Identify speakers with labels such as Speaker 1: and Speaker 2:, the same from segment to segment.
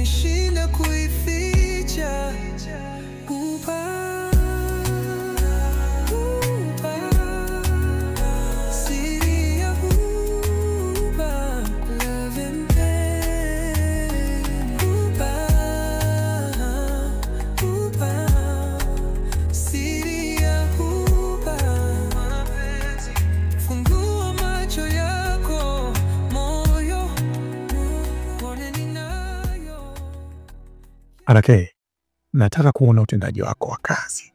Speaker 1: inanishinda kuificha. Siri ya huba, love and pain. Huba, siri ya huba. Fungua macho yako, moyo uone ninayo.
Speaker 2: RK, nataka kuona utendaji wako wa kazi.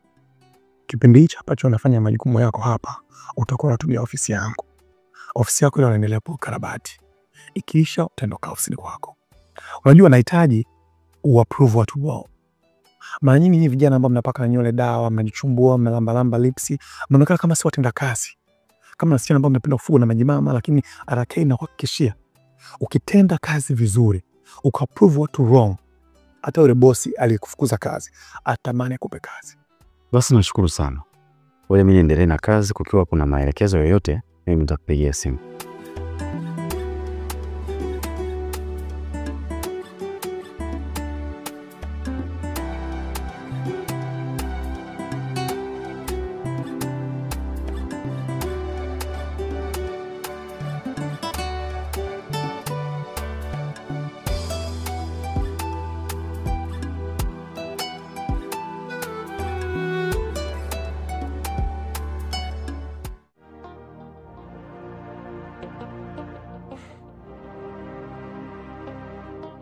Speaker 2: Kipindi hicho ambacho unafanya majukumu yako hapa, utakuwa unatumia ofisi yangu. Ofisi yako ile inaendelea kwa ukarabati. Ikiisha utaondoka ofisini kwako. Unajua nahitaji uapprove watu wao. Mara nyingi nyinyi vijana ambao mnapaka nywele dawa, mnajichumbua, mnalamba lips, mnaonekana kama si watenda kazi. Kama wasichana ambao mnapenda kufuga na majimama, lakini RK nakuhakikishia ukitenda kazi vizuri, ukaapprove watu wrong, hata yule bosi aliyekufukuza kazi atamani akupe kazi.
Speaker 3: Basi nashukuru sana. Wewe mimi niendelee na kazi, kukiwa kuna maelekezo yoyote mimi nitakupigia simu.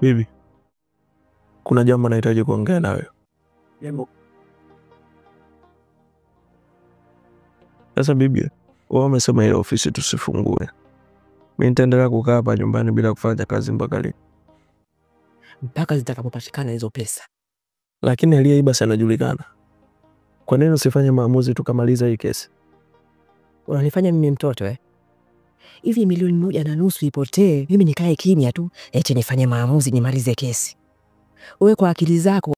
Speaker 4: Bibi, kuna jambo nahitaji kuongea nawe.
Speaker 2: Jambo.
Speaker 4: Sasa bibi, wewe umesema ile ofisi tusifungue. Mimi nitaendelea kukaa hapa nyumbani bila kufanya kazi mpaka lini?
Speaker 5: Mpaka zitakapopatikana hizo pesa.
Speaker 4: Lakini aliyeiba sana anajulikana. Kwa nini usifanye maamuzi tukamaliza hii kesi?
Speaker 5: Unanifanya mimi mtoto eh? Hivi 1.5 milioni ipotee, mimi nikae kimya tu eti nifanye maamuzi nimalize kesi? Wewe kwa akili zako